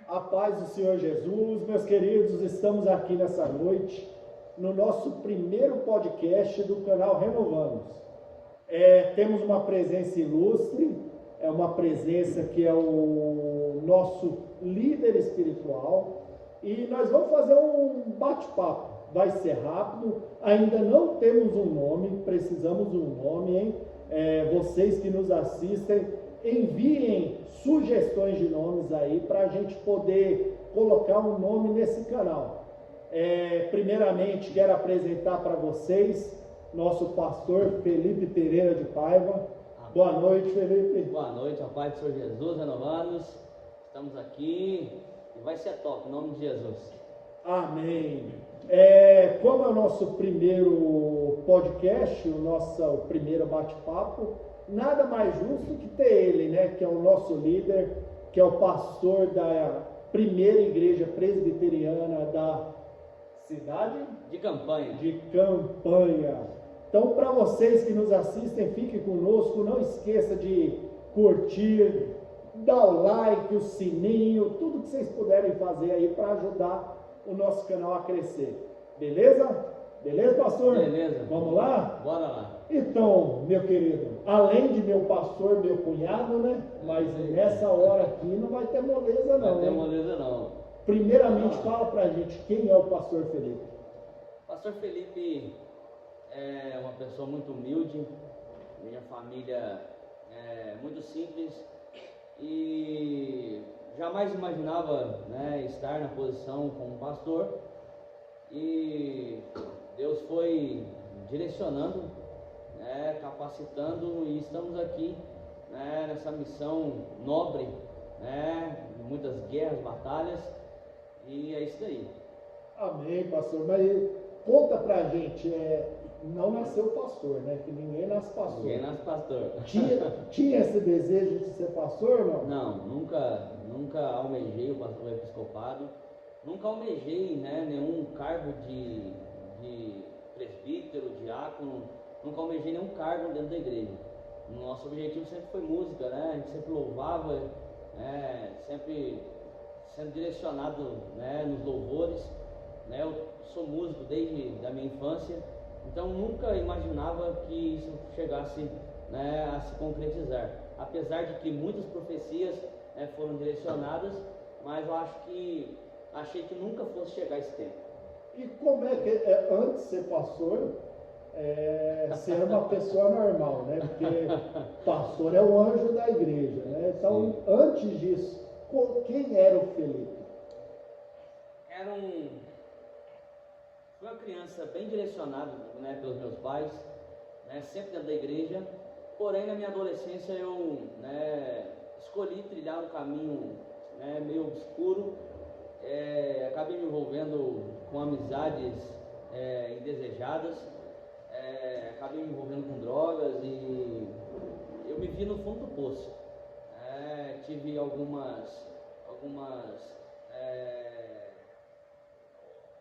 A paz do Senhor Jesus, meus queridos, estamos aqui nessa noite no nosso primeiro podcast do canal Renovamos. Temos uma presença ilustre, é uma presença que é o nosso líder espiritual e nós vamos fazer um bate-papo. Vai ser rápido, ainda não temos um nome, precisamos de um nome, hein? Vocês que nos assistem, enviem sugestões de nomes aí para a gente poder colocar um nome nesse canal. Primeiramente, quero apresentar para vocês nosso pastor Felipe Pereira de Paiva. Boa noite, Felipe. Boa noite, a paz do Senhor Jesus, Renovados. Estamos aqui e vai ser top, em nome de Jesus. Amém. Como é o nosso primeiro podcast, o primeiro bate-papo, nada mais justo que ter ele, né? Que é o nosso líder, que é o pastor da primeira igreja presbiteriana da cidade de Campanha. Então, para vocês que nos assistem, fiquem conosco, não esqueça de curtir, dar o like, o sininho, tudo que vocês puderem fazer aí para ajudar o nosso canal a crescer. Beleza? Beleza, pastor? Beleza. Vamos lá? Bora lá. Então, meu querido, além de meu pastor, meu cunhado, né? Mas nessa hora aqui não vai ter moleza não. Não vai ter moleza não. Primeiramente, fala pra gente quem é o pastor Felipe. Pastor Felipe é uma pessoa muito humilde, minha família é muito simples e jamais imaginava, né, estar na posição como pastor, e Deus foi direcionando, né, capacitando, e estamos aqui, né, nessa missão nobre, né, muitas guerras, batalhas, e é isso aí. Amém, pastor. Mas conta pra gente, não nasceu pastor, né? Que ninguém nasce pastor. Ninguém nasce pastor. Tinha esse desejo de ser pastor, não? Não, nunca almejei o episcopado, nunca almejei, né, nenhum cargo de presbítero, diácono, nunca almejei nenhum cargo dentro da igreja. Nosso objetivo sempre foi música, né? A gente sempre louvava, sempre sendo direcionado, né, nos louvores, né? Eu sou músico desde a minha infância, então nunca imaginava que isso chegasse, né, a se concretizar. Apesar de que muitas profecias, né, foram direcionadas, mas eu achei que nunca fosse chegar esse tempo. E como é que antes de ser pastor, ser uma pessoa normal, né? Porque pastor é o anjo da igreja, né? Então, sim, antes disso, quem era o Felipe? Fui uma criança bem direcionada, né, pelos meus pais, né, sempre dentro da igreja. Porém, na minha adolescência eu, né, escolhi trilhar um caminho, né, meio obscuro. Acabei me envolvendo com amizades indesejadas, acabei me envolvendo com drogas e eu me vi no fundo do poço. Tive algumas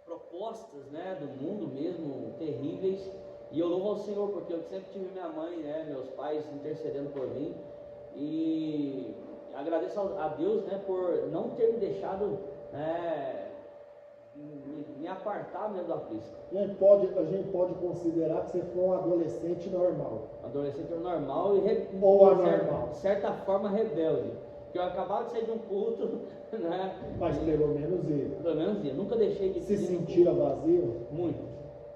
propostas, né, do mundo mesmo, terríveis, e eu louvo ao Senhor porque eu sempre tive minha mãe, né, meus pais intercedendo por mim, e agradeço a Deus, né, por não ter me deixado, me apartar mesmo do aprisco. A gente pode considerar que você foi um adolescente normal. Adolescente normal e ou anormal. De certa forma rebelde. Porque eu acabava de sair de um culto, né? Mas pelo menos ia. Pelo menos ia. Nunca deixei de... Se sentia vazio? Muito.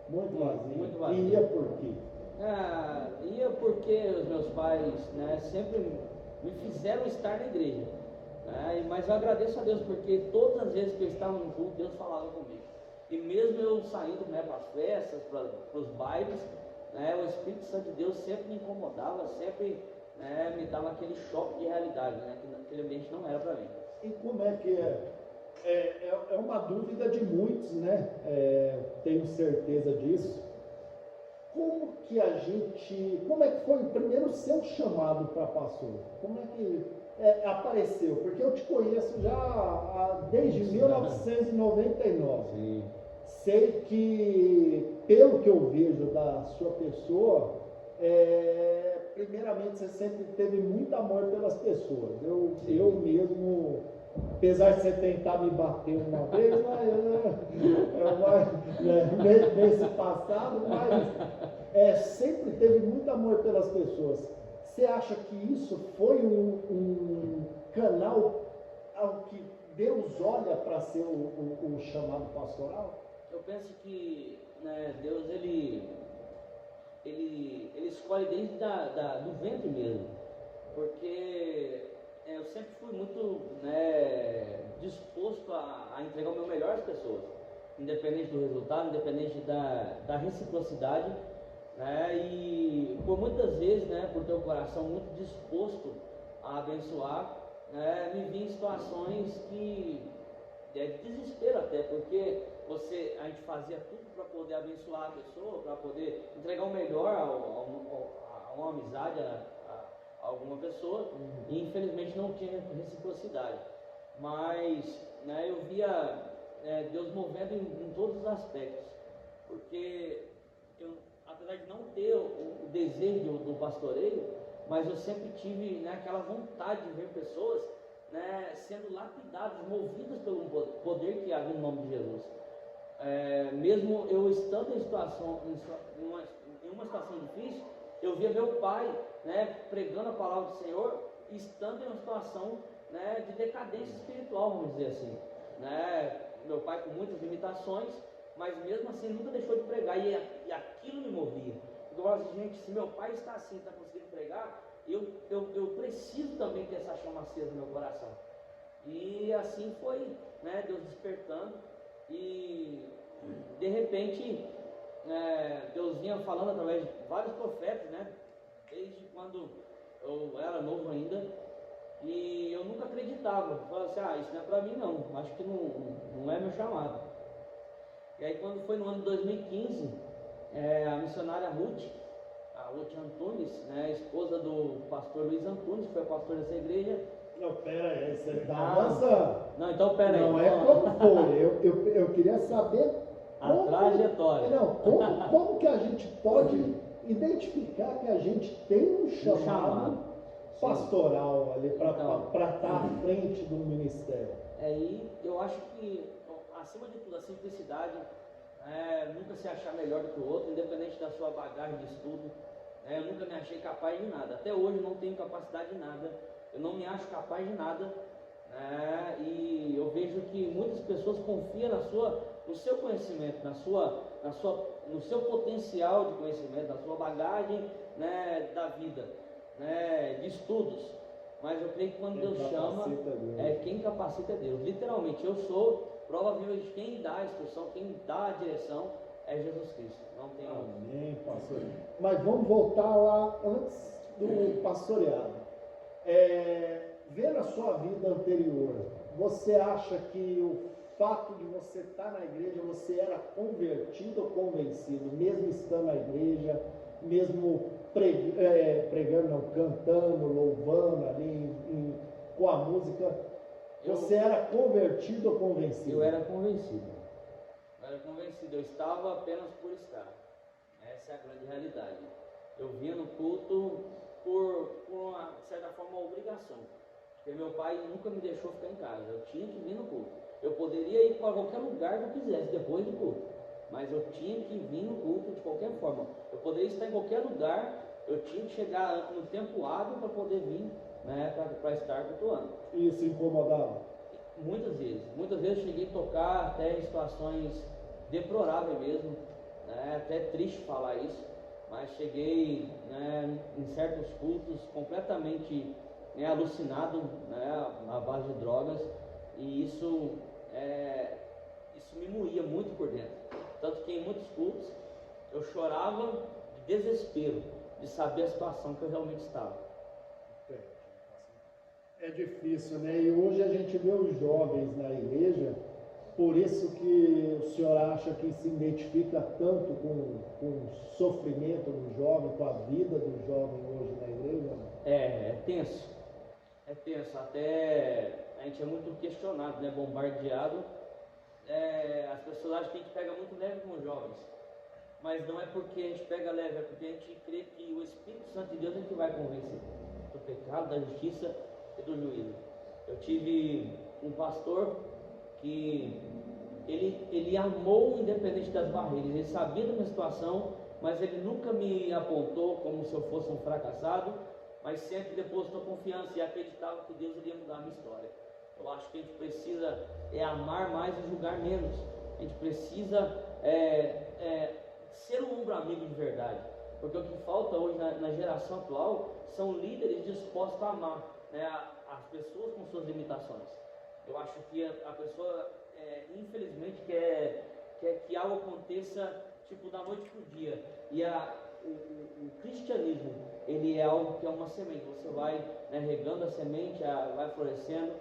Muito vazio. Muito vazio. E ia por quê? Ia porque os meus pais, né, sempre me fizeram estar na igreja. Mas eu agradeço a Deus porque todas as vezes que eu estava no culto, Deus falava comigo. E mesmo eu saindo, né, para as festas, para os bailes, né, o Espírito Santo de Deus sempre me incomodava, sempre, né, me dava aquele choque de realidade, né, que naquele ambiente não era para mim. E como é que é uma dúvida de muitos, né? Tenho certeza disso. Como é que foi o primeiro seu chamado para pastor? Como é que apareceu? Porque eu te conheço já desde 1999. Sim. Sei que, pelo que eu vejo da sua pessoa, primeiramente você sempre teve muito amor pelas pessoas. Eu mesmo Apesar de você tentar me bater uma vez, mês passado, mas sempre teve muito amor pelas pessoas. Você acha que isso foi um canal ao que Deus olha para ser o chamado pastoral? Eu penso que, né, Deus ele escolhe desde do ventre mesmo, porque eu sempre fui muito, né, disposto a entregar o meu melhor às pessoas, independente do resultado, independente da reciprocidade, né, e por muitas vezes, né, por ter um coração muito disposto a abençoar, né, me vi em situações que de desespero até, porque a gente fazia tudo para poder abençoar a pessoa, para poder entregar o melhor a uma amizade, a alguma pessoa, e infelizmente não tinha reciprocidade. Mas, né, eu via Deus movendo em todos os aspectos, porque apesar de não ter o desejo do pastoreio, mas eu sempre tive, né, aquela vontade de ver pessoas, né, sendo lapidadas, movidas pelo poder que havia no nome de Jesus. Mesmo eu estando em uma situação difícil, eu via meu pai, né, pregando a palavra do Senhor, estando em uma situação, né, de decadência espiritual, vamos dizer assim, né? Meu pai com muitas limitações, mas mesmo assim nunca deixou de pregar, e aquilo me movia. Eu falava assim, gente, se meu pai está assim, está conseguindo pregar, eu preciso também ter essa chama acesa no meu coração. E assim foi, né, Deus despertando, e de repente Deus vinha falando através de vários profetas, né, desde quando eu era novo ainda, e eu nunca acreditava. Eu falava assim, isso não é para mim não, acho que não é meu chamado. E aí quando foi no ano de 2015, a missionária Ruth Antunes, né, esposa do pastor Luiz Antunes, que foi pastor dessa igreja. Não, pera aí, você está avançando. Não, então pera aí. Não é como foi, eu queria saber a trajetória. Não, como que a gente pode identificar que a gente tem um chamado pastoral ali para estar à frente do ministério? E eu acho que, acima de tudo, a simplicidade, nunca se achar melhor do que o outro, independente da sua bagagem de estudo. Eu nunca me achei capaz de nada, até hoje eu não tenho capacidade de nada, eu não me acho capaz de nada, e eu vejo que muitas pessoas confiam no seu conhecimento, no seu potencial de conhecimento, na sua bagagem, né, da vida, né, de estudos, mas eu creio que quando Deus chama, quem capacita é Deus. Literalmente, eu sou prova viva de quem dá a instrução, quem dá a direção é Jesus Cristo. Não tem Amém, pastor. Mas vamos voltar lá antes do pastoreado. Vendo a sua vida anterior, você acha que o fato de você estar na igreja, você era convertido ou convencido, mesmo estando na igreja, mesmo pregando, não, cantando, louvando ali com a música, você era convertido ou convencido? Eu era convencido. Eu estava apenas por estar. Essa é a grande realidade. Eu vinha no culto por uma certa forma, uma obrigação, porque meu pai nunca me deixou ficar em casa, eu tinha que vir no culto. Eu poderia ir para qualquer lugar que eu quisesse depois do culto, mas eu tinha que vir no culto de qualquer forma. Eu poderia estar em qualquer lugar, eu tinha que chegar no tempo hábil para poder vir, né, para estar cultuando. Isso incomodava? Muitas vezes eu cheguei a tocar até em situações deploráveis mesmo, né, até triste falar isso, mas cheguei, né, em certos cultos completamente, né, alucinado, né, à base de drogas, e isso me moía muito por dentro, tanto que em muitos cultos eu chorava de desespero de saber a situação que eu realmente estava. É difícil, né? E hoje a gente vê os jovens na igreja, por isso que o senhor acha que se identifica tanto com o sofrimento do jovem, com a vida do jovem hoje na igreja? É tenso, até a gente é muito questionado, né? Bombardeado. As pessoas acham que a gente pega muito leve com os jovens, mas não é porque a gente pega leve, é porque a gente crê que o Espírito Santo de Deus é que vai convencer do pecado, da justiça e do juízo. Eu tive um pastor que ele amou independente das barreiras. Ele sabia da minha situação, mas ele nunca me apontou como se eu fosse um fracassado, mas sempre depositou confiança e acreditava que Deus iria mudar a minha história. Eu acho que a gente precisa amar mais e julgar menos. A gente precisa ser um ombro amigo de verdade, porque o que falta hoje na geração atual são líderes dispostos a amar, né, as pessoas com suas limitações. Eu acho que a pessoa infelizmente quer que algo aconteça tipo da noite para o dia, e o cristianismo, ele é algo que é uma semente. Você vai, né, regando a semente, vai florescendo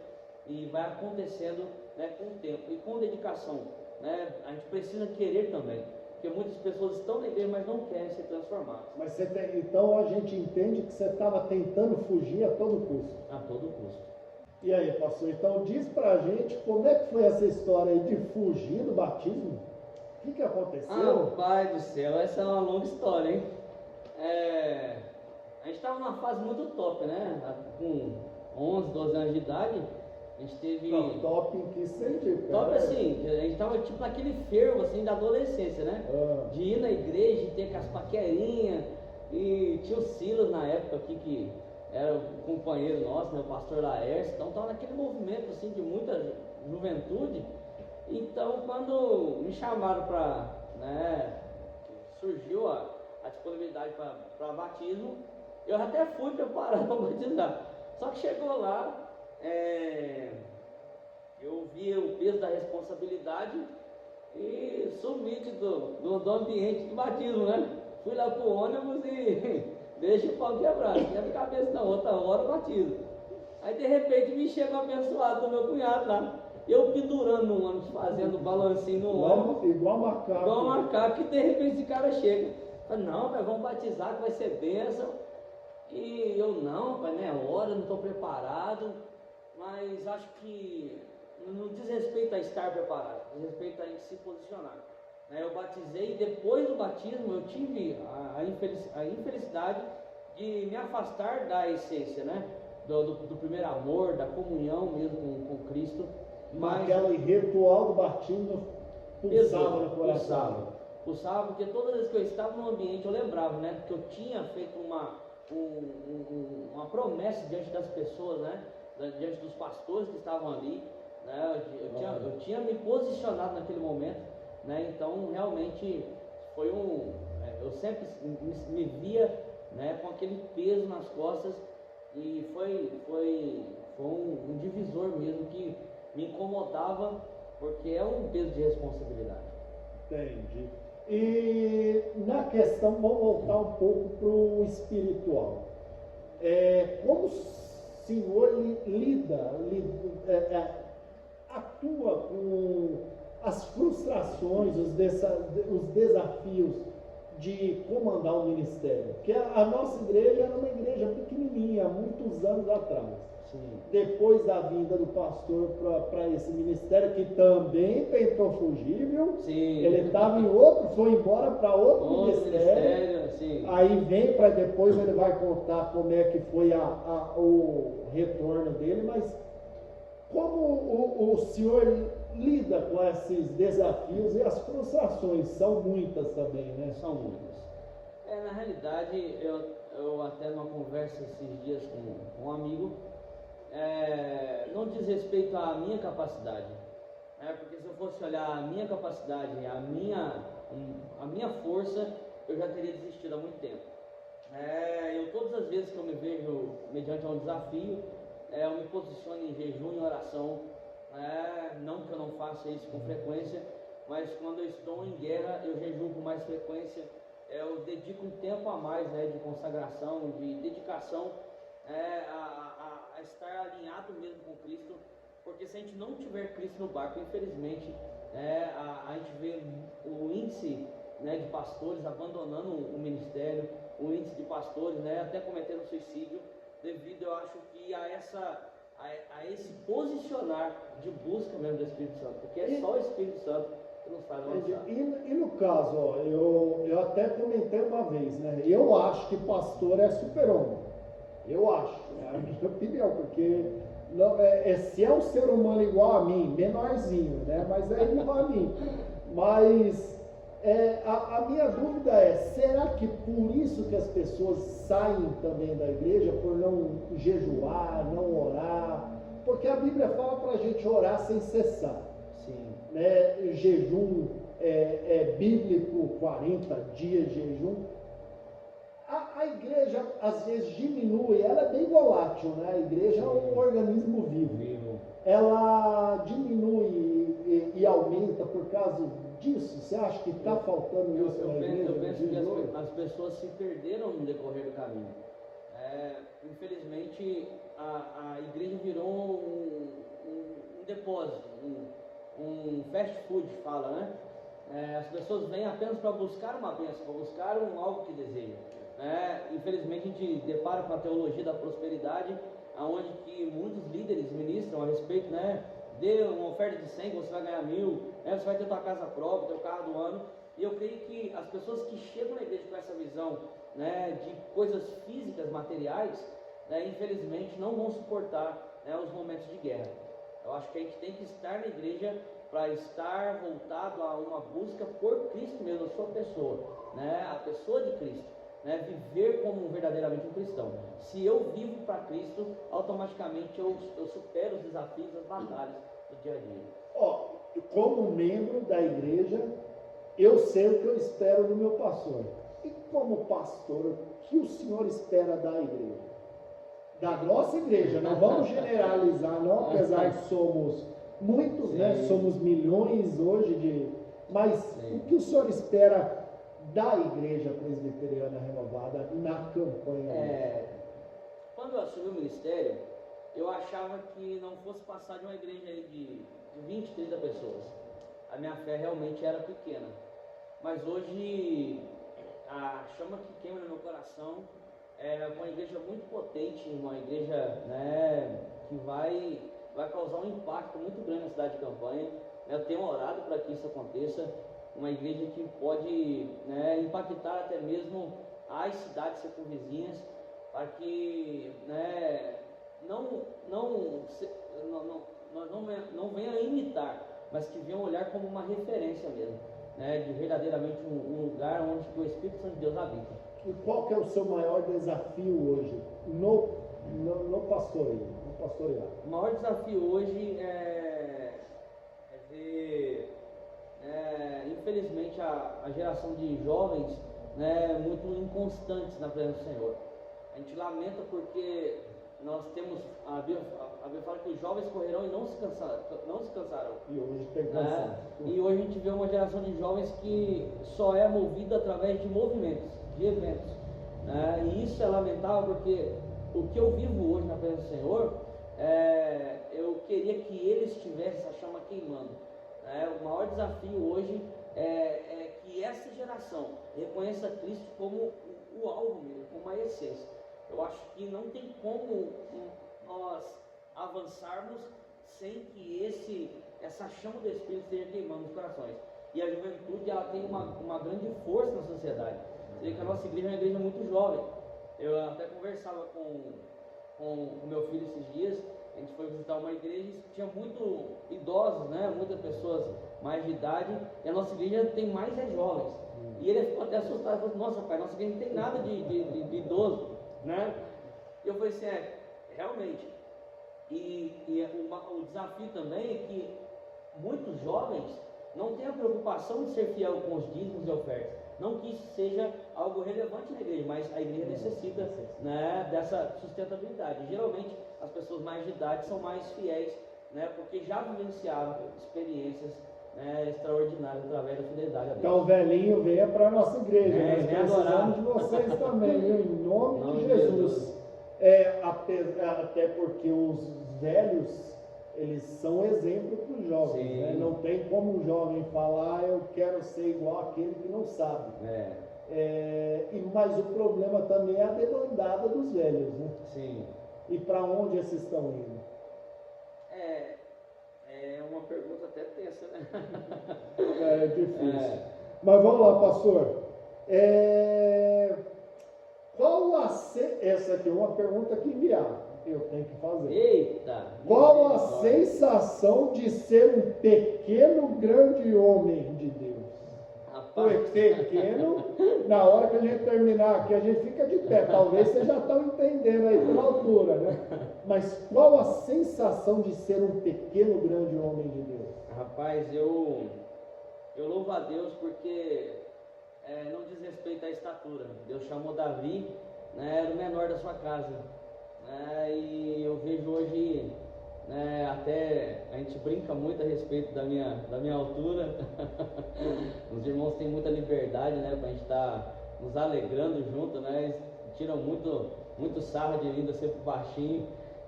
e vai acontecendo, né, com o tempo e com dedicação, né? A gente precisa querer também, porque muitas pessoas estão na igreja, mas não querem ser transformadas. Mas então a gente entende que você estava tentando fugir a todo custo. A todo custo. E aí, pastor, então diz pra gente como é que foi essa história aí de fugir do batismo? O que aconteceu? Pai do céu, essa é uma longa história, hein? A gente estava numa fase muito top, né? Com 11, 12 anos de idade, a gente teve... Não, top em que sentido? Top assim, a gente estava tipo naquele fervo assim da adolescência, né? De ir na igreja, de ter aquelas paquerinhas, e tinha o Silas na época aqui, que era o companheiro nosso, né? O pastor Laércio, então estava naquele movimento assim de muita juventude. Então quando me chamaram para, né, surgiu a disponibilidade para batismo, eu até fui preparado para batizar. Só que chegou lá, eu vi o peso da responsabilidade e sumi do ambiente de batismo, né? Fui lá pro ônibus e deixa o pau quebrar, não quebra a cabeça não, outra hora eu batizo. Aí de repente me chega um abençoado do meu cunhado lá, eu pendurando no ônibus, fazendo balancinho no ônibus, igual macaco, que de repente esse cara chega, fala, não, pai, vamos batizar que vai ser bênção. E eu, não, pai, não é hora, não estou preparado, mas acho que não diz respeito a estar preparado, diz respeito a se posicionar. Eu batizei, e depois do batismo eu tive a infelicidade de me afastar da essência, né? Do primeiro amor, da comunhão mesmo com Cristo. Mas aquele ritual do batismo pulsava no coração. Pulsava, porque todas as vezes que eu estava no ambiente eu lembrava, né? Porque eu tinha feito uma promessa diante das pessoas, né? Diante dos pastores que estavam ali, né? Eu tinha me posicionado naquele momento, né? Então realmente foi eu sempre me via, né, com aquele peso nas costas, e foi um divisor mesmo que me incomodava, porque é um peso de responsabilidade. Entendi. E na questão, vamos voltar um pouco para o espiritual. Como o senhor atua com as frustrações, os desafios de comandar o ministério? Porque a nossa igreja era uma igreja pequenininha, há muitos anos atrás. Sim. Depois da vinda do pastor para esse ministério, que também tentou fugir, viu? Sim. Ele estava em outro, foi embora para outro ministério. Sim. Aí vem para depois, ele vai contar como é que foi o retorno dele, mas como o senhor lida com esses desafios e as frustrações? São muitas também, né? São muitas. Na realidade, eu até numa conversa esses dias com um amigo, não diz respeito à minha capacidade, porque se eu fosse olhar a minha capacidade, a minha força, eu já teria desistido há muito tempo. Todas as vezes que eu me vejo mediante um desafio, eu me posiciono em jejum e oração, não que eu não faça isso com frequência, mas quando eu estou em guerra, eu jejuo com mais frequência, eu dedico um tempo a mais, de consagração, de dedicação, a estar alinhado mesmo com Cristo, porque se a gente não tiver Cristo no barco, infelizmente, a gente vê o índice, de pastores abandonando o ministério, o índice de pastores, até cometendo suicídio, devido, eu acho que a esse posicionar de busca mesmo do Espírito Santo, porque é só o Espírito Santo que nos faz avançar. E no caso, eu até comentei uma vez, eu acho que pastor é super-homem. Eu acho, é a minha opinião, porque Não, se é um ser humano igual a mim, menorzinho, né? Mas é igual a mim. Mas a minha dúvida será que por isso que as pessoas saem também da igreja, por não jejuar, não orar? Porque a Bíblia fala para a gente orar sem cessar. Sim. Né? Jejum bíblico, 40 dias de jejum. A igreja às vezes diminui, ela é bem volátil, né? A igreja é um organismo vivo. Ela diminui e aumenta por causa disso. Você acha que está faltando isso na igreja? Eu penso que as pessoas se perderam no decorrer do caminho. Infelizmente, a igreja virou um depósito, um fast food, fala, né? As pessoas vêm apenas para buscar uma bênção, para buscar algo que desejam. Infelizmente, a gente depara com a teologia da prosperidade, onde que muitos líderes ministram a respeito, né? Dê uma oferta de 100, você vai ganhar 1000, você vai ter tua casa própria, teu carro do ano. E eu creio que as pessoas que chegam na igreja com essa visão, né, de coisas físicas, materiais, né, infelizmente não vão suportar, né, os momentos de guerra. Eu acho que a gente tem que estar na igreja para estar voltado a uma busca por Cristo mesmo, a sua pessoa, né, a pessoa de Cristo, né, viver como verdadeiramente um cristão. Se eu vivo para Cristo, automaticamente eu supero os desafios, as batalhas do dia a dia. Como membro da igreja, eu sei o que eu espero do meu pastor. E como pastor, o que o senhor espera da igreja? Da nossa igreja, não vamos generalizar, não, apesar que somos muitos, né? Somos milhões hoje mas o que o senhor espera da igreja presbiteriana renovada na campanha? Quando eu assumi o ministério, eu achava que não fosse passar de uma igreja aí de 20, 30 pessoas. A minha fé realmente era pequena. Mas hoje, a chama que queima no meu coração é uma igreja muito potente, uma igreja, né, que vai causar um impacto muito grande na cidade de Campanha. Eu tenho orado para que isso aconteça. Uma igreja que pode, né, impactar até mesmo as cidades circunvizinhas, para que, né, não venha imitar, mas que venham olhar como uma referência mesmo, né, de verdadeiramente um lugar onde o Espírito Santo de Deus habita. E qual que é o seu maior desafio hoje no pastoreio? O maior desafio hoje é ver, infelizmente, a geração de jovens, né, muito inconstantes na presença do Senhor. A gente lamenta porque nós temos, a Bíblia fala que os jovens correrão e não se cansarão. E hoje tem cansaço. E hoje a gente vê uma geração de jovens que só é movida através de movimentos, de eventos. E isso é lamentável porque o que eu vivo hoje na presença do Senhor, eu queria que eles tivessem essa chama queimando. O maior desafio hoje é que essa geração reconheça Cristo como o alvo mesmo, como a essência. Eu acho que não tem como nós avançarmos sem que essa chama do Espírito esteja queimando os corações. E a juventude, ela tem uma grande força na sociedade. Você vê que a nossa igreja é uma igreja muito jovem. Eu até conversava com o meu filho esses dias. A gente foi visitar uma igreja e tinha muito idosos, né? Muitas pessoas mais de idade, e a nossa igreja tem mais jovens. E ele ficou até assustado, falou: nossa, pai, nossa igreja não tem nada de idoso, né? E eu falei assim: realmente. E o desafio também é que muitos jovens não têm a preocupação de ser fiel com os dízimos e ofertas. Não que isso seja algo relevante na igreja, mas a igreja necessita, né, dessa sustentabilidade. Geralmente as pessoas mais de idade são mais fiéis, né, porque já vivenciaram experiências, né, extraordinárias através da fidelidade a Deus. Então, velhinho, venha para a nossa igreja. Nós precisamos adorar de vocês também, viu? Em nome de Jesus. Até porque os velhos, eles são exemplo para os jovens, né? Não tem como um jovem falar: eu quero ser igual àquele que não sabe. Mas o problema também é a debandada dos velhos, né? Sim. E para onde esses estão indo? É uma pergunta até tensa, né? É difícil. Mas vamos lá, pastor. Essa aqui é uma pergunta que enviaram. Eu tenho que fazer. Eita! Qual a sensação de ser um pequeno, grande homem de Deus? Foi Rapaz, pequeno, na hora que a gente terminar aqui, a gente fica de pé. Talvez vocês já estão entendendo aí pela altura, né? Mas qual a sensação de ser um pequeno, grande homem de Deus? rapaz, eu louvo a Deus porque não diz respeito à estatura. Deus chamou Davi, né, era o menor da sua casa, né, e eu vejo hoje, né, até a gente brinca muito a respeito da minha altura. Os irmãos têm muita liberdade, né, para a gente estar nos alegrando junto, né, eles tiram muito sarro de mim, de eu ser baixinho,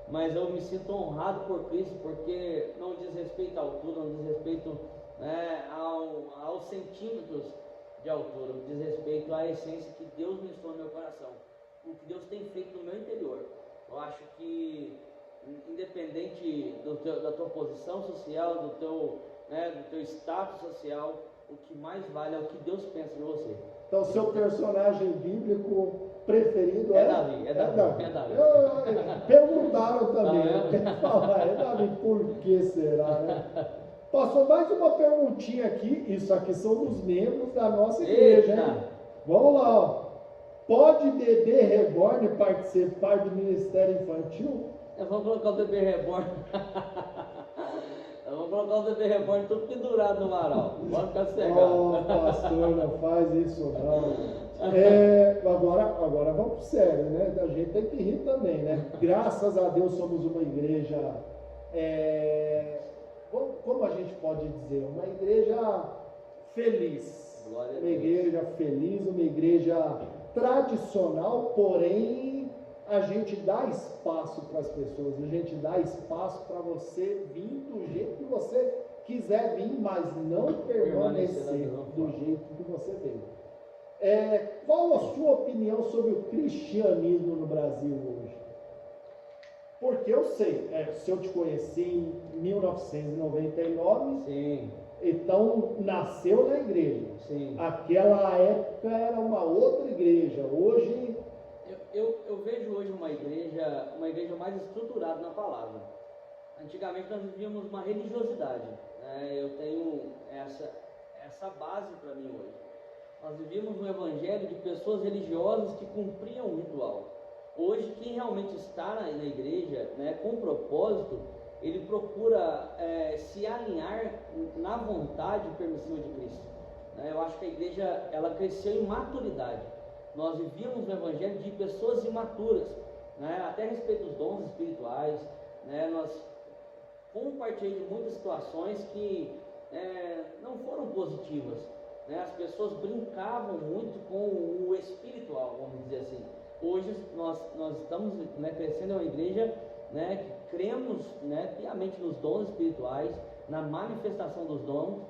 mas eu me sinto honrado por Cristo, porque não diz respeito à altura, não diz respeito, né, aos centímetros de altura, diz respeito à essência que Deus ministrou no meu coração, o que Deus tem feito no meu interior. Eu acho que, independente da tua posição social, do teu status social, o que mais vale é o que Deus pensa de você. Então, seu personagem bíblico preferido É Davi. Perguntaram também, eu tenho que falar, é Davi, por que será, né? Passou mais uma perguntinha aqui, isso aqui são dos membros da nossa igreja, hein? Vamos lá, ó. Pode bebê reborn participar do ministério infantil? Vamos colocar o bebê reborn. Vamos colocar o bebê reborn tudo pendurado no varal. Bora ficar cegado. Oh, pastor, não faz isso não. Agora vamos pro sério, né? A gente tem que rir também, né? Graças a Deus somos uma igreja, como a gente pode dizer, uma igreja feliz. Glória a Uma Deus. igreja feliz, uma igreja tradicional, porém a gente dá espaço para as pessoas, a gente dá espaço para você vir do jeito que você quiser vir, mas não permanecer do jeito que você veio. Qual a sua opinião sobre o cristianismo no Brasil hoje? Porque eu sei, se eu te conheci em 1999, Sim. então nasceu na igreja. Sim. Aquela época era uma outra igreja. Hoje eu vejo hoje uma igreja mais estruturada na palavra. Antigamente nós vivíamos uma religiosidade, né? Eu tenho essa base para mim hoje. Nós vivíamos um evangelho de pessoas religiosas que cumpriam o ritual. Hoje, quem realmente está na igreja, né, com propósito, ele procura se alinhar na vontade permissiva de Cristo. Eu acho que a igreja ela cresceu em maturidade. Nós vivíamos um evangelho de pessoas imaturas, né, até a respeito dos dons espirituais, né, nós compartilhamos de muitas situações que não foram positivas, né, as pessoas brincavam muito com o espiritual, vamos dizer assim. Hoje nós estamos, né, crescendo em uma igreja, né, que cremos, né, piamente nos dons espirituais, na manifestação dos dons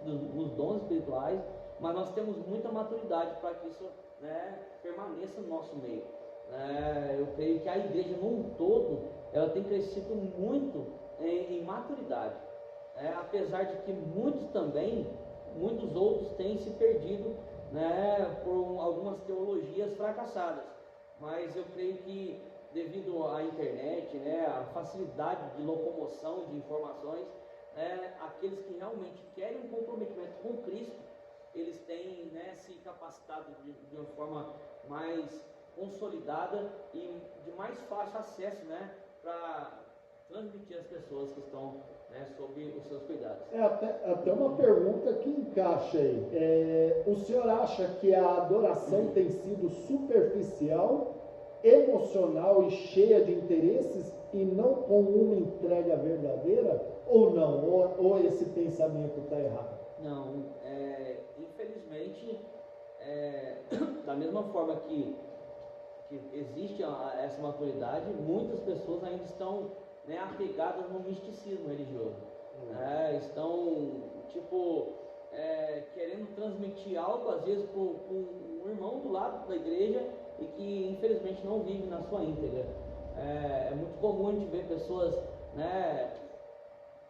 espirituais, mas nós temos muita maturidade para que isso, né, permaneça no nosso meio. Eu creio que a igreja num todo, ela tem crescido muito em maturidade, apesar de que muitos outros têm se perdido, né, por algumas teologias fracassadas, mas eu creio que devido à internet, né, a facilidade de locomoção de informações, aqueles que realmente querem um comprometimento com Cristo, eles têm, né, se capacitado de uma forma mais consolidada e de mais fácil acesso, né, para transmitir às pessoas que estão, né, sob os seus cuidados. Até uma pergunta que encaixa aí. O senhor acha que a adoração tem sido superficial, emocional e cheia de interesses e não com uma entrega verdadeira? Ou não? Ou esse pensamento está errado? Não, infelizmente, da mesma forma que existe essa maturidade, muitas pessoas ainda estão, né, apegadas no misticismo religioso. Estão, querendo transmitir algo, às vezes, para um irmão do lado da igreja e que, infelizmente, não vive na sua íntegra. É muito comum a gente ver pessoas, né,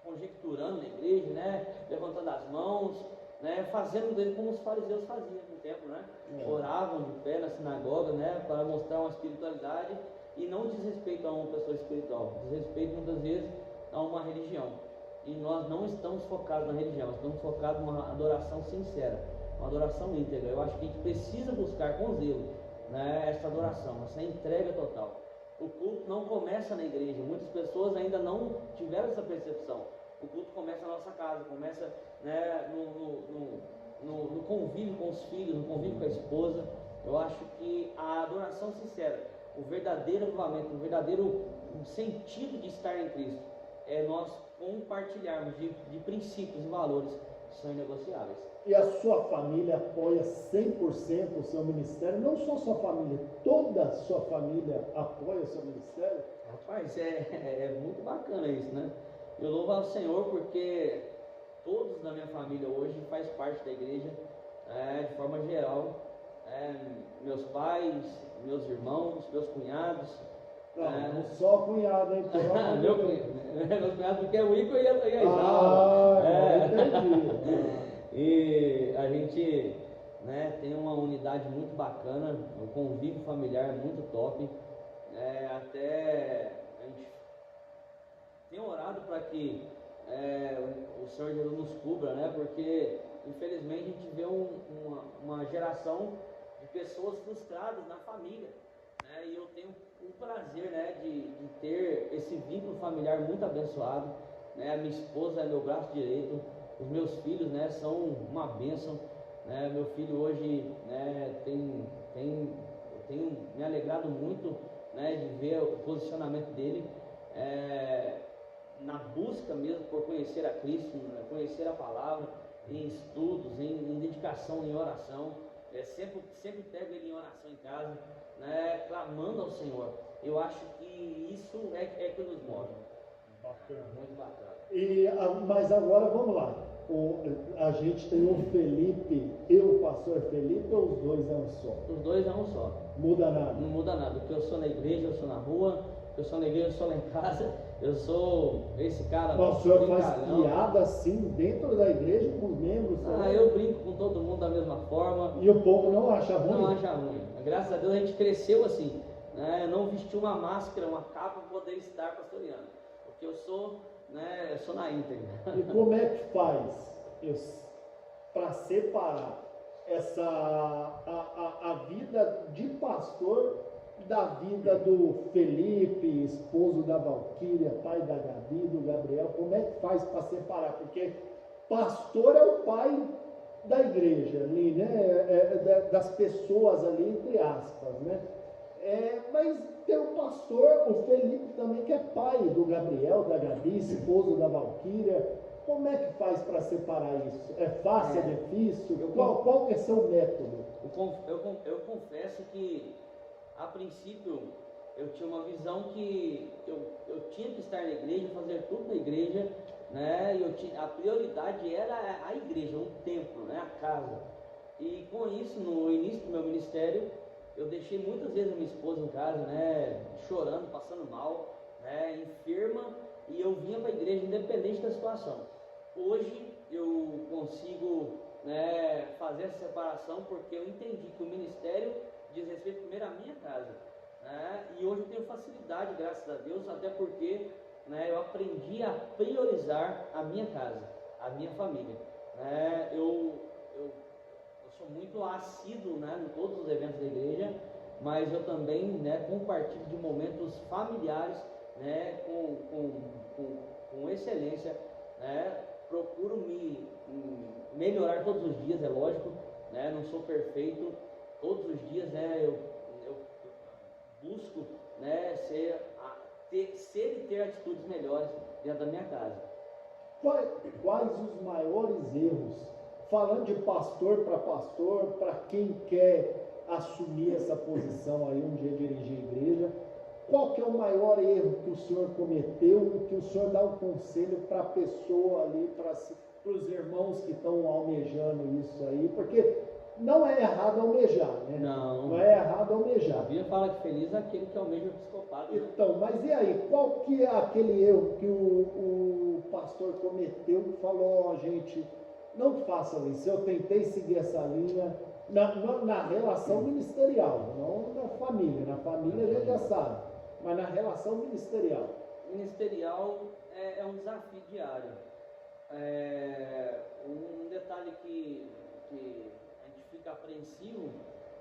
conjecturando na igreja, né, levantando as mãos, né, fazendo dele como os fariseus faziam no tempo, né? Oravam de pé na sinagoga, né, para mostrar uma espiritualidade, e não diz respeito a uma pessoa espiritual, diz respeito muitas vezes a uma religião. E nós não estamos focados na religião, nós estamos focados numa adoração sincera, uma adoração íntegra. Eu acho que a gente precisa buscar com zelo, né, essa adoração, essa entrega total. O culto não começa na igreja, muitas pessoas ainda não tiveram essa percepção. O culto começa na nossa casa, começa, né, no convívio com os filhos, no convívio com a esposa. Eu acho que a adoração sincera, o verdadeiro avivamento, o verdadeiro sentido de estar em Cristo, é nós compartilharmos de princípios e valores que são inegociáveis. E a sua família apoia 100% o seu ministério? Não só sua família, toda a sua família apoia o seu ministério? Rapaz, é muito bacana isso, né? Eu louvo ao Senhor porque todos da minha família hoje faz parte da igreja, de forma geral. Meus pais, meus irmãos, meus cunhados. Não só cunhado, hein? Meus cunhados, porque o Ico e a Isaura. Entendi. E a gente, né, tem uma unidade muito bacana, um convívio familiar muito top. Até a gente tem orado para que o Senhor Jesus nos cubra, né? Porque infelizmente a gente vê uma geração de pessoas frustradas na família, né? E eu tenho o prazer, né, de ter esse vínculo familiar muito abençoado, né? A minha esposa é meu braço direito, os meus filhos, né, são uma bênção, né? Meu filho hoje, né, tem me alegrado muito, né, de ver o posicionamento dele na busca mesmo por conhecer a Cristo, né, conhecer a palavra, em estudos, em dedicação, em oração. Sempre pego ele em oração em casa, né, clamando ao Senhor. Eu acho que isso é que nos move. Bacana. Muito Mas bacana. agora vamos lá. A gente tem o Felipe e o pastor Felipe, ou os dois é um só? Os dois é um só. Muda nada? Não muda nada. Porque eu sou na igreja, eu sou na rua. Eu sou na igreja, eu sou lá em casa. Eu sou esse cara. O senhor faz piada assim dentro da igreja com os membros? Eu brinco com todo mundo da mesma forma. E o povo não acha ruim? Não acha ruim. Graças a Deus a gente cresceu assim, né? Eu não vesti uma máscara, uma capa para poder estar pastoreando. Porque eu sou, né? Eu sou na íntegra. E como é que faz para separar a vida de pastor da vida do Felipe, esposo da Valquíria, pai da Gabi, do Gabriel? Como é que faz para separar? Porque pastor é o pai da igreja ali, né? Das pessoas ali, entre aspas, né? Mas tem o pastor, o Felipe também, que é pai do Gabriel, da Gabi, esposo da Valquíria. Como é que faz para separar isso? É fácil, é difícil? Qual que é seu método? Eu confesso que, a princípio, eu tinha uma visão que eu tinha que estar na igreja, fazer tudo na igreja, né? A prioridade era a igreja, o templo, né? A casa. E com isso, no início do meu ministério, eu deixei muitas vezes a minha esposa em casa, né? Chorando, passando mal, né? Enferma, e eu vinha para a igreja independente da situação. Hoje eu consigo, né, fazer essa separação porque eu entendi que o ministério diz respeito primeiro à minha casa, né? E hoje eu tenho facilidade, graças a Deus, até porque, né, eu aprendi a priorizar a minha casa, a minha família, né? Eu sou muito assíduo, né, em todos os eventos da igreja, mas eu também, né, compartilho de momentos familiares, né, com excelência, né? Procuro me melhorar todos os dias, é lógico, né? Não sou perfeito, todos os dias, né? Eu busco, né, ser e ter atitudes melhores dentro da minha casa. Quais os maiores erros, falando de pastor, para quem quer assumir essa posição aí, um dia dirigir a igreja, qual que é o maior erro que o senhor cometeu e que o senhor dá um conselho para a pessoa ali, para os irmãos que estão almejando isso aí? Porque não é errado almejar, né? Não é errado almejar. A Bíblia fala que feliz é aquele que almeja o episcopado. Né? Então, mas e aí? Qual que é aquele erro que o pastor cometeu que falou, gente, não façam isso? Eu tentei seguir essa linha na relação ministerial, não na família. Na família a gente já sabe. Mas na relação ministerial? Ministerial é um desafio diário. Um detalhe que a gente fica apreensivo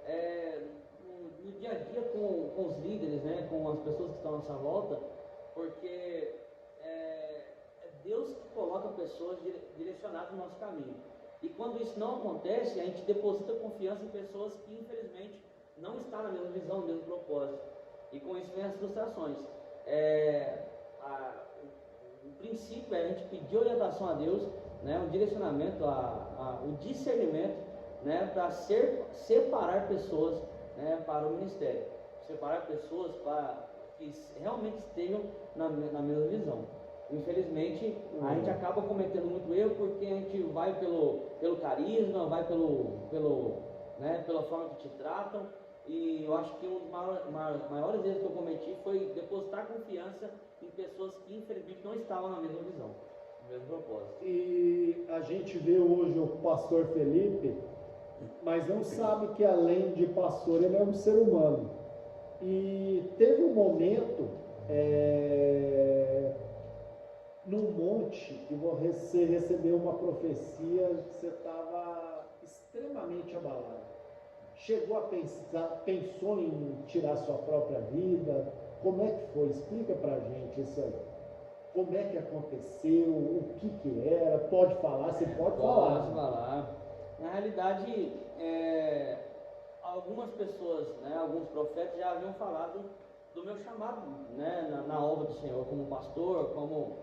é no dia a dia com os líderes, né, com as pessoas que estão à nossa volta, porque é Deus que coloca pessoas direcionadas no nosso caminho. E quando isso não acontece, a gente deposita confiança em pessoas que infelizmente não estão na mesma visão, no mesmo propósito. E com isso vem as frustrações. O princípio é a gente pedir orientação a Deus, né, o direcionamento, o discernimento, né, para separar pessoas, né, para o ministério. Separar pessoas que realmente estejam na mesma visão. Infelizmente, a gente acaba cometendo muito erro porque a gente vai pelo carisma, vai pela forma que te tratam. E eu acho que um dos maiores erros que eu cometi foi depositar confiança em pessoas que infelizmente não estavam na mesma visão, no mesmo propósito. E a gente vê hoje o pastor Felipe, mas não sabe que além de pastor ele é um ser humano. E teve um momento no monte que você recebeu uma profecia que você estava extremamente abalado. Chegou a pensou em tirar sua própria vida? Como é que foi? Explica pra gente isso aí. Como é que aconteceu? O que era? Pode falar? Você pode falar. Posso falar. Na realidade, algumas pessoas, né, alguns profetas já haviam falado do meu chamado, né, na obra do Senhor, como pastor, como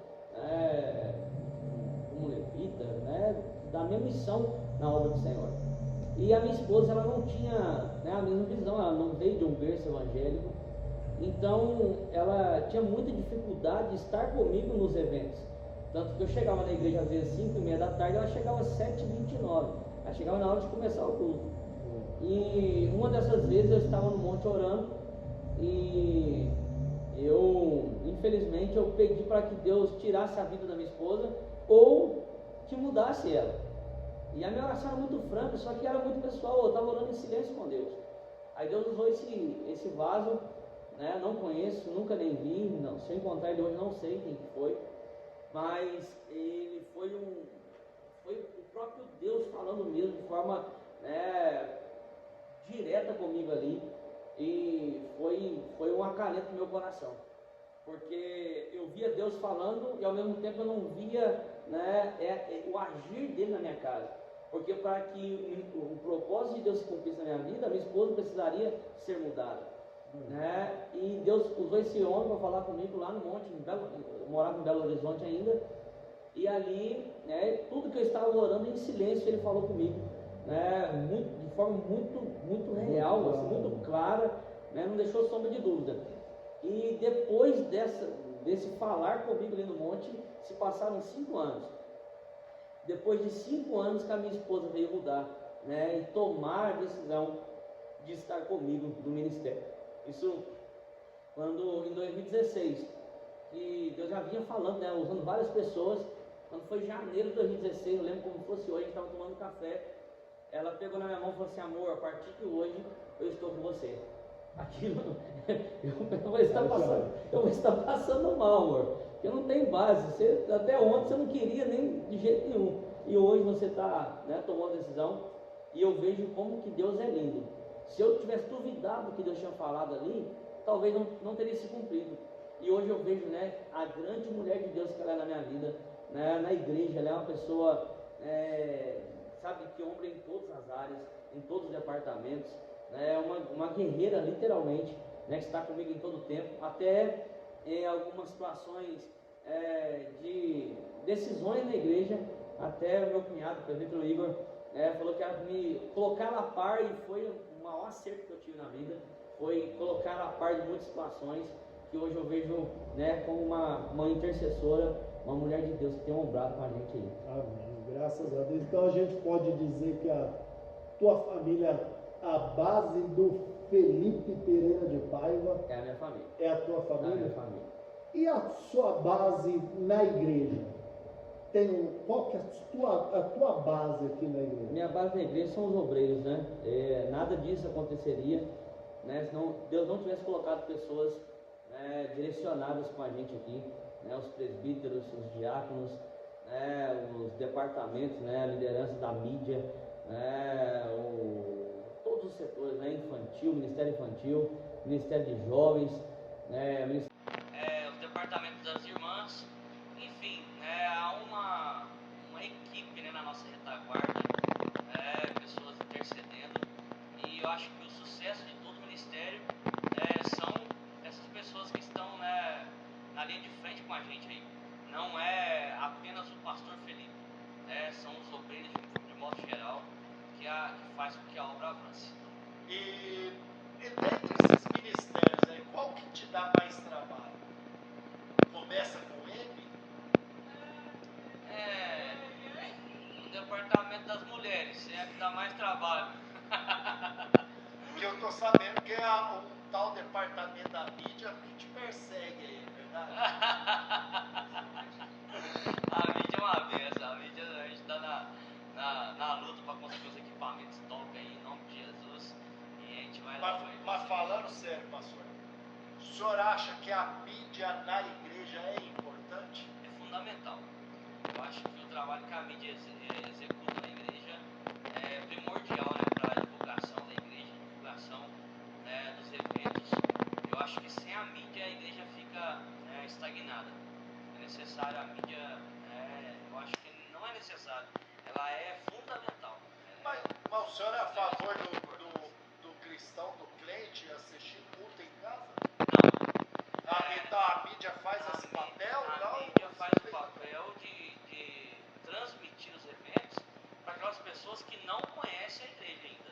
levita, né, da minha missão na obra do Senhor. E a minha esposa, ela não tinha, né, a mesma visão, ela não veio de um berço evangélico, então ela tinha muita dificuldade de estar comigo nos eventos. Tanto que eu chegava na igreja às vezes 5h30 da tarde, ela chegava às 7h29, ela chegava na hora de começar o culto. E uma dessas vezes eu estava no monte orando e infelizmente eu pedi para que Deus tirasse a vida da minha esposa ou que mudasse ela. E a minha oração era muito franca, só que era muito pessoal, eu estava orando em silêncio com Deus. Aí Deus usou esse vaso, né? Não conheço, nunca nem vi, não, se eu encontrar ele hoje não sei quem foi, mas ele foi o próprio Deus falando mesmo de forma, né, direta comigo ali, e foi um acalento no meu coração, porque eu via Deus falando e ao mesmo tempo eu não via, né, o agir dele na minha casa. Porque para que o propósito de Deus se cumprisse na minha vida, a minha esposa precisaria ser mudada. Né? E Deus usou esse homem para falar comigo lá no monte, eu morava em Belo Horizonte ainda, e ali, né, tudo que eu estava orando em silêncio, ele falou comigo, né, de forma muito real, assim, muito clara, né, não deixou sombra de dúvida. E depois desse falar comigo ali no monte, se passaram 5 anos. Depois de 5 anos que a minha esposa veio mudar, né, e tomar a decisão de estar comigo no ministério. Isso quando em 2016, que Deus já vinha falando, né, usando várias pessoas. Quando foi janeiro de 2016, eu lembro como fosse hoje, a gente estava tomando café, ela pegou na minha mão e falou assim: amor, a partir de hoje eu estou com você. Aquilo, eu vou estar passando mal, amor, porque eu não tenho base. Até ontem você não queria nem de jeito nenhum, e hoje você está, né, tomando a decisão, e eu vejo como que Deus é lindo. Se eu tivesse duvidado do que Deus tinha falado ali, talvez não teria se cumprido. E hoje eu vejo, né, a grande mulher de Deus que ela é na minha vida, né, na igreja. Ela é uma pessoa, sabe, que ombra em todas as áreas, em todos os departamentos, né, uma guerreira literalmente, né, que está comigo em todo o tempo, até em algumas situações de decisões na igreja. Até o meu cunhado, o presbítero Igor, falou que era me colocar a par, e foi o maior acerto que eu tive na vida, foi colocar a par de muitas situações que hoje eu vejo, né, como uma intercessora, uma mulher de Deus que tem ombrado com a gente aí. Amém, graças a Deus. Então a gente pode dizer que a tua família, a base do Felipe Pereira de Paiva, é a minha família. É a tua família? É a minha família. E a sua base na igreja? Qual que é a tua base aqui na igreja? Minha base na igreja são os obreiros, né? Nada disso aconteceria, né, se Deus não tivesse colocado pessoas, né, direcionadas com a gente aqui, né, os presbíteros, os diáconos, né, os departamentos, né, a liderança da mídia, né, todos os setores, né, infantil, Ministério Infantil, Ministério de Jovens, né, os departamentos das irmãs, enfim, né, há uma equipe, né, na nossa retaguarda, né, pessoas intercedendo, e eu acho que o sucesso de todo o ministério são essas pessoas que estão, né, na linha de frente com a gente aí. Não é apenas o pastor Felipe, né, são os obreiros de modo geral que faz com que a obra avance. E dentre esses ministérios aí, qual que te dá mais trabalho? Começa com ele? O departamento das mulheres é que dá mais trabalho. Porque eu tô sabendo que é um tal departamento da mídia que te persegue aí, é verdade? A mídia é uma benção, a mídia a gente tá na luta para conseguir os equipamentos top aí, em nome de Jesus, e a gente vai lá. Mas falando sério, pastor, o senhor acha que a mídia na igreja é importante? É fundamental. Eu acho que o trabalho que a mídia executa na igreja é primordial, né, para a divulgação da igreja, divulgação, né, dos eventos. Eu acho que sem a mídia a igreja fica estagnada. É necessário a mídia, eu acho que não é necessário, ela é fundamental. Mas o senhor é a favor do cristão, do crente, assistir culto em casa? Não. Então a mídia faz esse papel? A mídia faz o papel de transmitir os eventos para aquelas pessoas que não conhecem a igreja ainda,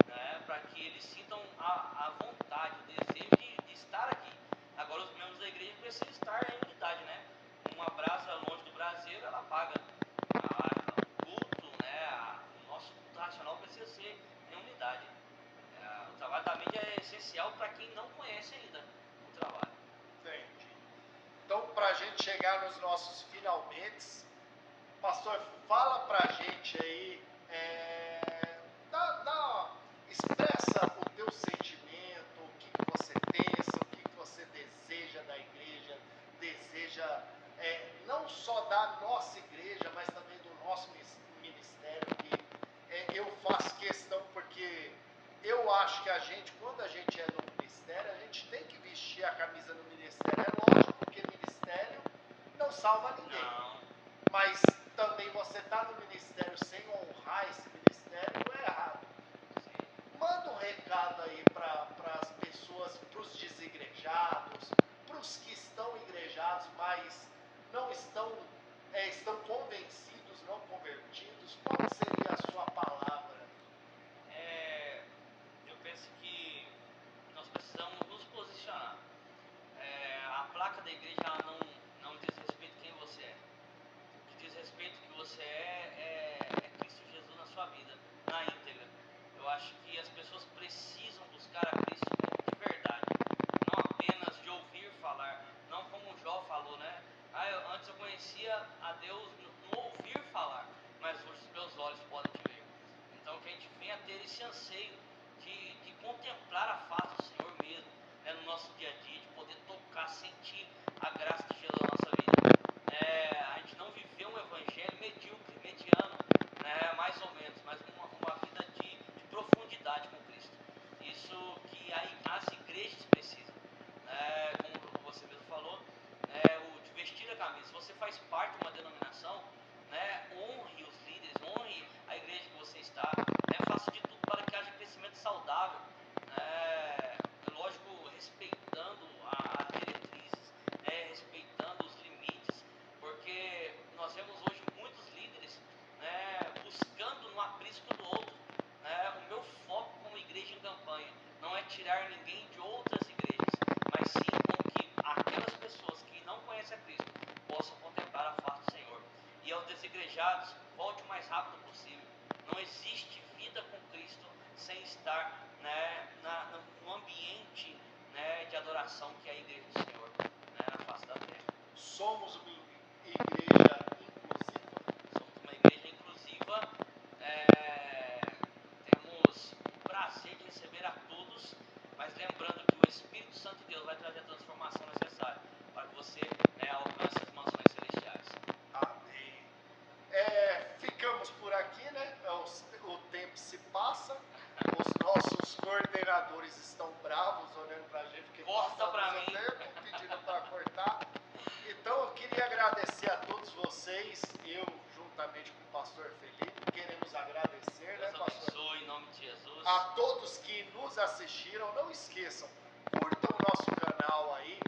né? Para que eles sintam a vontade, o desejo de estar aqui. Agora os membros da igreja precisam estar em unidade, né? Uma brasa longe do braseiro, ela apaga. O culto, né? O nosso culto racional precisa ser em unidade. O trabalho da mídia é essencial para quem não conhece ainda o trabalho. Entendi. Então, para a gente chegar nos nossos finalmente, pastor, fala para a gente aí, expressa o teu sentimento, o que você pensa, o que você deseja da igreja, deseja não só da nossa igreja, mas também do nosso ministério, que eu faço questão porque eu acho que a gente, quando a gente é no ministério, a gente tem que vestir a camisa no ministério. É lógico que ministério não salva ninguém. Não. Mas também você está no ministério sem honrar esse ministério é errado. Sim. Manda um recado aí para as pessoas, para os desigrejados, para os que estão igrejados, mas não estão convencidos, não convertidos. Qual seria a sua palavra? Eu penso que nós precisamos nos posicionar. A placa da igreja não diz respeito a quem você é. O que diz respeito a que você é Cristo Jesus na sua aqui, né? O tempo se passa, os nossos coordenadores estão bravos olhando pra gente, porque Corta pra mim. tempo, pedindo para cortar. Então eu queria agradecer a todos vocês, eu juntamente com o pastor Felipe, queremos agradecer, Deus né, pastor? abençoe em nome de Jesus. A todos que nos assistiram, não esqueçam, curtam o nosso canal aí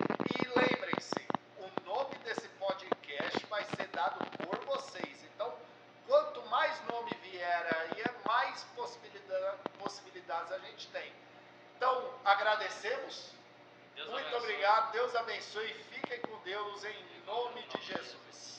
e lembrem-se, o nome desse podcast vai ser dado por vocês. Então, quanto mais nome vier aí, mais possibilidades a gente tem. Então, agradecemos. Deus Muito abençoe. obrigado, Deus abençoe e fiquem com Deus em nome de Jesus.